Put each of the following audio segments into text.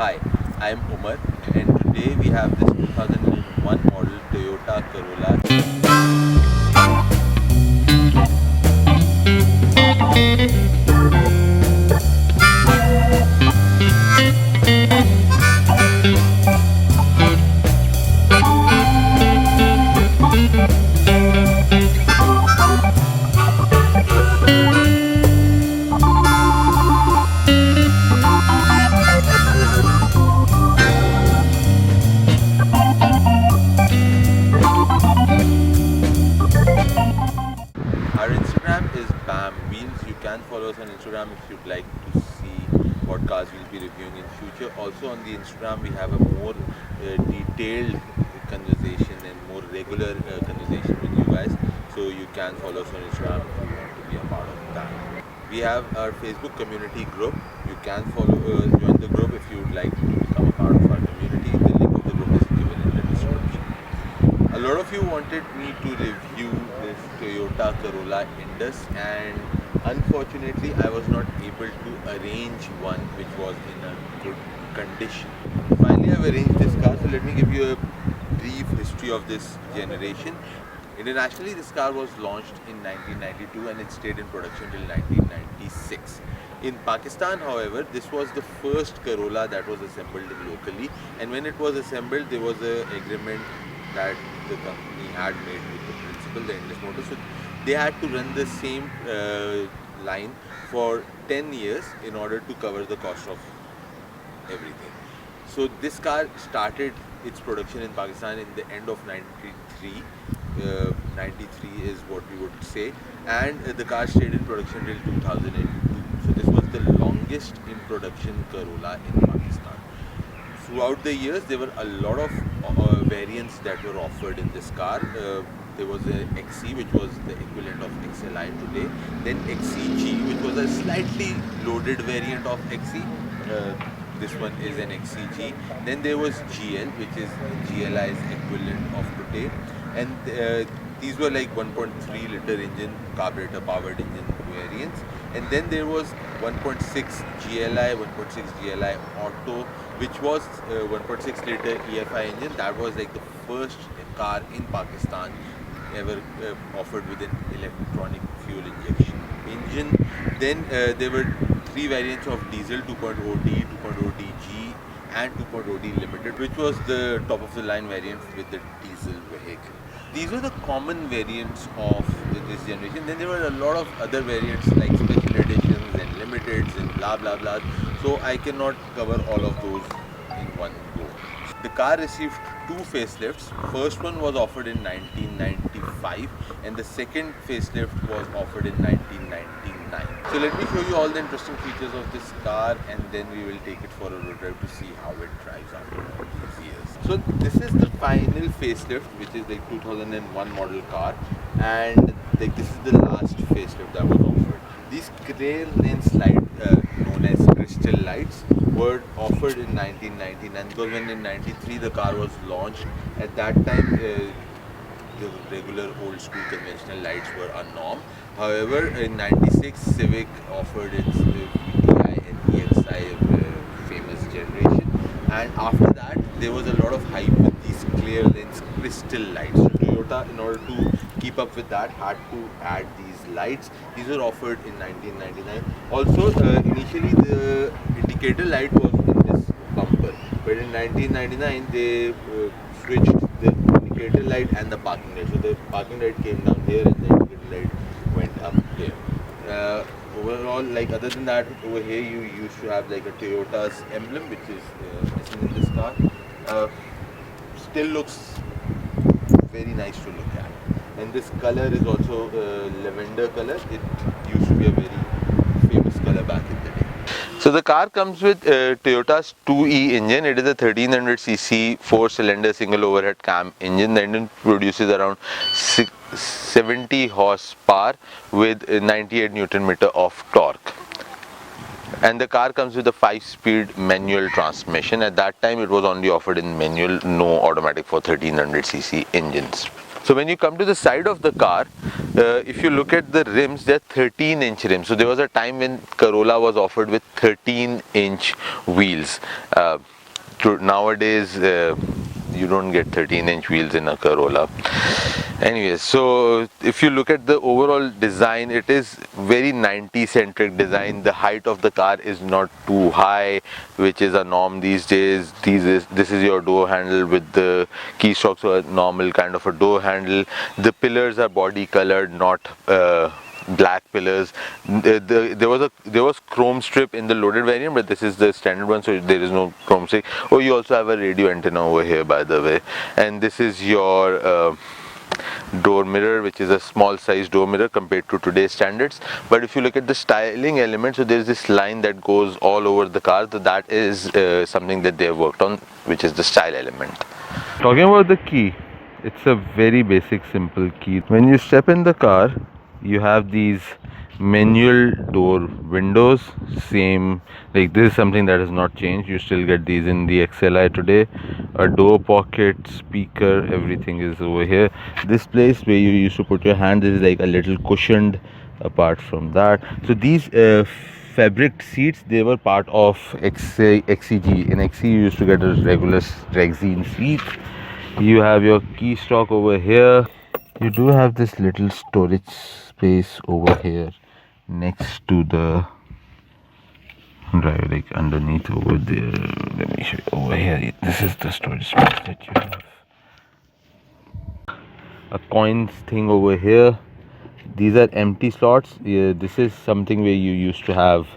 Hi, I am Umar, and today we have this 2001 model Toyota Corolla. Our Instagram is Bamwheels. You can follow us on Instagram if you'd like to see what cars we'll be reviewing in future. Also on the Instagram we have a more detailed conversation and more regular conversation with you guys. So you can follow us on Instagram if you want to be a part of that. We have our Facebook community group. You can join the group if you would like to become a part of our community. The link of the group is given in the description. A lot of you wanted me to review this Toyota Corolla Indus, and unfortunately I was not able to arrange one which was in a good condition. Finally I've arranged this car, so let me give you a brief history of this generation. Internationally this car was launched in 1992 and it stayed in production till 1996. In Pakistan, however, this was the first Corolla that was assembled locally, and when it was assembled there was an agreement that the company had made with the principal, the Indus Motors. So they had to run the same line for 10 years in order to cover the cost of everything. So this car started its production in Pakistan in the end of 93. 93 is what we would say, and the car stayed in production till 2002. So this was the longest in production Corolla in Pakistan. Throughout the years, there were a lot of variants that were offered in this car. There was a XC, which was the equivalent of XLI today. Then XCG, which was a slightly loaded variant of XC. This one is an XCG. Then there was GL, which is GLI's equivalent of today. And these were like 1.3 liter engine, carburetor powered engine variants. And then there was 1.6 GLI, 1.6 GLI Auto, which was 1.6 liter EFI engine. That was like the first car in Pakistan ever offered with an electronic fuel injection engine. Then there were three variants of diesel, 2.0D, 2.0DG and 2.0D Limited, which was the top of the line variant with the diesel vehicle. These were the common variants of this generation. Then there were a lot of other variants like special editions and limiteds and blah blah blah. So I cannot cover all of those in one go. The car received two facelifts. First one was offered in 1995 and the second facelift was offered in 1999. So let me show you all the interesting features of this car and then we will take it for a road drive to see how it drives after all these years. So this is the final facelift, which is like 2001 model car, and like this is the last facelift that was offered. These clear lens lights, known as crystal lights, were offered in 1999 because when in 93 the car was launched, at that time the regular old school conventional lights were a norm. However, in 96 Civic offered its VTI and EXI famous generation, and after that there was a lot of hype with these clear lens crystal lights. So Toyota, in order to keep up with that, had to add these lights. These were offered in 1999. Also, initially the indicator light was in this bumper, but in 1999 they switched the indicator light and the parking light. So the parking light came down here and the indicator light went up here. Overall, like other than that, over here you used to have like a Toyota's emblem, which is missing in this car. Still looks very nice to look at. And this color is also lavender color. It used to be a very famous color back in the day. So the car comes with Toyota's 2E engine. It is a 1300cc 4-cylinder single overhead cam engine. The engine produces around 70 horsepower with 98 Newton meter of torque. And the car comes with a 5-speed manual transmission. At that time it was only offered in manual, no automatic for 1300cc engines. So when you come to the side of the car, if you look at the rims, they're 13-inch rims. So there was a time when Corolla was offered with 13-inch wheels. Nowadays, you don't get 13-inch wheels in a Corolla. Anyways, so if you look at the overall design, it is very 90 centric design. The height of the car is not too high, which is a norm these days. This is your door handle with the keystroke, so a normal kind of a door handle. The pillars are body colored, not black pillars. There was chrome strip in the loaded variant, but this is the standard one, so there is no chrome strip. Oh, you also have a radio antenna over here, by the way. And this is your door mirror, which is a small size door mirror compared to today's standards. But if you look at the styling element, so there's this line that goes all over the car, so that is something that they have worked on, which is the style element. Talking about the key, it's a very basic simple key. When you step in the car, you have these manual door windows, same like this is something that has not changed. You still get these in the XLI today. A door pocket, speaker, everything is over here. This place where you used to put your hand is like a little cushioned apart from that. So these fabric seats, they were part of XCG. In XC you used to get a regular Rexine seat. You have your keystroke over here. You do have this little storage space over here next to the driver, like underneath over there. Let me show you over here. This is the storage space that you have. A coins thing over here. These are empty slots. This is something where you used to have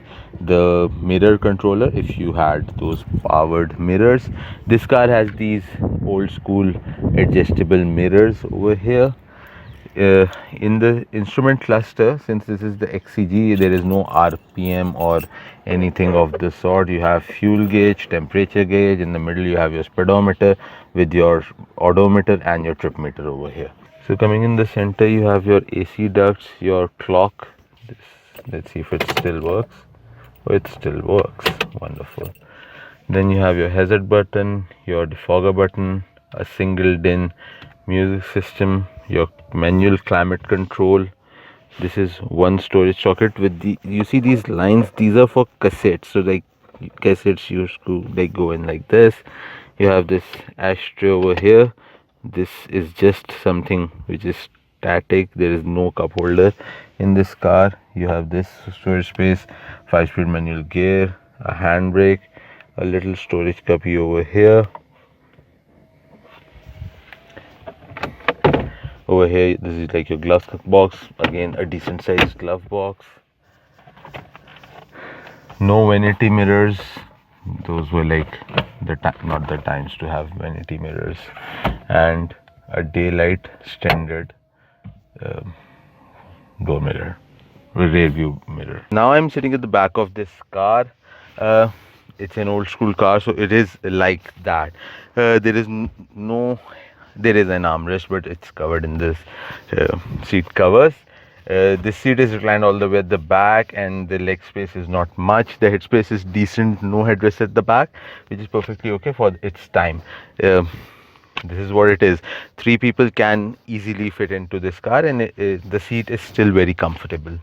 the mirror controller if you had those powered mirrors. This car has these old school adjustable mirrors over here. In the instrument cluster, since this is the XCG, there is no RPM or anything of the sort. You have fuel gauge, temperature gauge. In the middle you have your speedometer with your odometer and your trip meter over here. So coming in the center, you have your AC ducts, your clock. Let's see if it still works. Oh, it still works. Wonderful. Then you have your hazard button, your defogger button, a single DIN music system, your manual climate control. This is one storage socket with the, you see these lines, these are for cassettes. So like cassettes used to like go in like this. You have this ashtray over here. This is just something which is static. There is no cup holder in this car. You have this storage space, 5-speed manual gear, a handbrake, a little storage cubby over here. Over here, this is like your glove box. Again, a decent sized glove box. No vanity mirrors. Those were like not the times to have vanity mirrors. And a daylight standard door mirror, rear view mirror. Now I'm sitting at the back of this car. It's an old school car, so it is like that. There is an armrest, but it's covered in this seat covers. This seat is reclined all the way at the back, and the leg space is not much. The head space is decent, no headrest at the back, which is perfectly okay for its time. This is what it is. 3 people can easily fit into this car, and the seat is still very comfortable.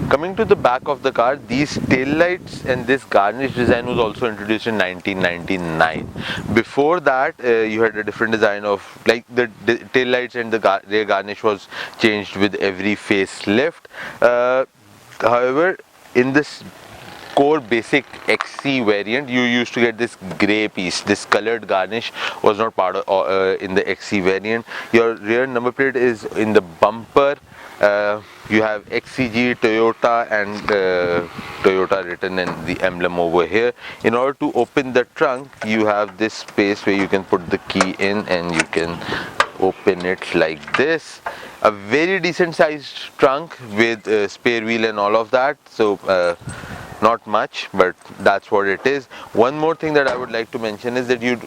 Coming to the back of the car, these taillights and this garnish design was also introduced in 1999. Before that, you had a different design of like the taillights, and the rear garnish was changed with every facelift. However, in this core basic XC variant, you used to get this grey piece. This colored garnish was not part of in the XC variant. Your rear number plate is in the bumper. You have XCG, Toyota, and Toyota written in the emblem over here. In order to open the trunk, you have this space where you can put the key in, and you can open it like this. A very decent sized trunk with spare wheel and all of that. So not much, but that's what it is. One more thing that I would like to mention is that you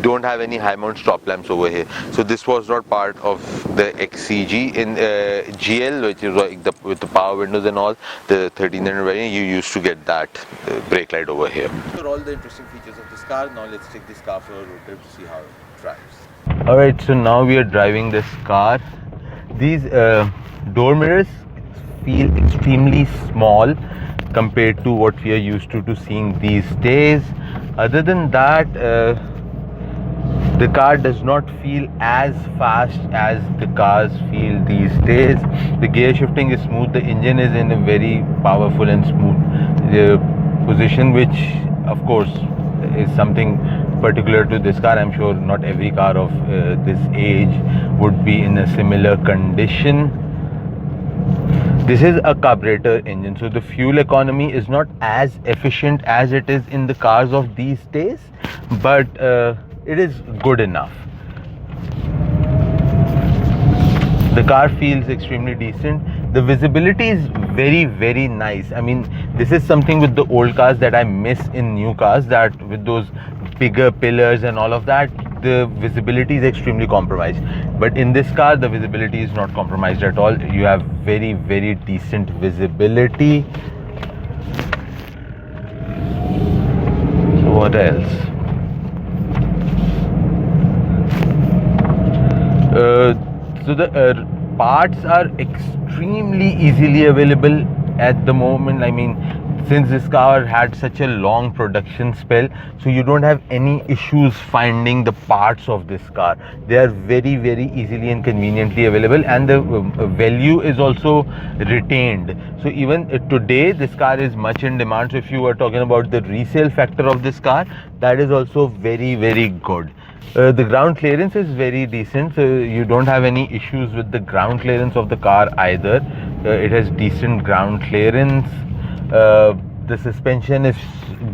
don't have any high mount stop lamps over here, so this was not part of the XCG. In GL, which is like with the power windows and all, the 1300 variant, you used to get that brake light over here. These are all the interesting features of this car. Now let's take this car for a road trip to see how it drives. Alright, so now we are driving this car. These door mirrors feel extremely small compared to what we are used to seeing these days. Other than that, the car does not feel as fast as the cars feel these days. The gear shifting is smooth. The engine is in a very powerful and smooth position, which of course is something particular to this car. I'm sure not every car of this age would be in a similar condition. This is a carburetor engine, so the fuel economy is not as efficient as it is in the cars of these days, but it is good enough. The car feels extremely decent. The visibility is very nice. I mean, this is something with the old cars that I miss in new cars, that with those bigger pillars and all of that, the visibility is extremely compromised. But in this car, the visibility is not compromised at all. You have very decent visibility. So what else? So the parts are extremely easily available at the moment. I mean, since this car had such a long production spell, so you don't have any issues finding the parts of this car. They are very easily and conveniently available, and the value is also retained. So even today, this car is much in demand. So if you are talking about the resale factor of this car, that is also very good. The ground clearance is very decent, so you don't have any issues with the ground clearance of the car either. It has decent ground clearance. The suspension is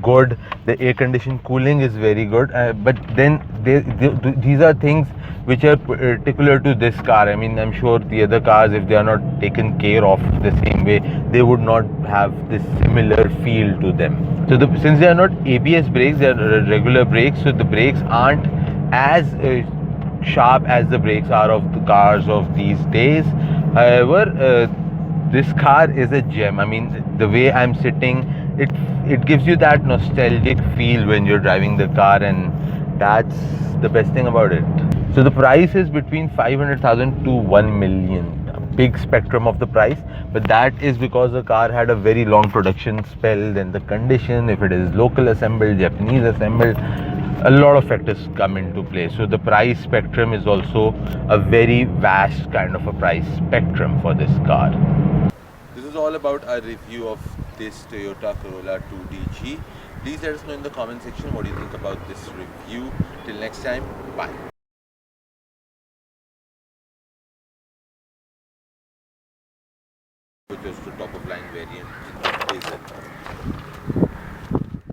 good. The air conditioned cooling is very good. But then these are things which are particular to this car. I mean, I'm sure the other cars, if they are not taken care of the same way, they would not have this similar feel to them. So since they are not ABS brakes, they are regular brakes, so the brakes aren't as sharp as the brakes are of the cars of these days. However, this car is a gem. I mean, the way I'm sitting, it gives you that nostalgic feel when you're driving the car, and that's the best thing about it. So the price is between 500,000 to 1 million. A big spectrum of the price, but that is because the car had a very long production spell. Then the condition, if it is local assembled, Japanese assembled, a lot of factors come into play. So the price spectrum is also a very vast kind of a price spectrum for this car. This is all about our review of this Toyota Corolla 2DG. Please let us know in the comment section what you think about this review. Till next time, bye. Which was the top of line variant.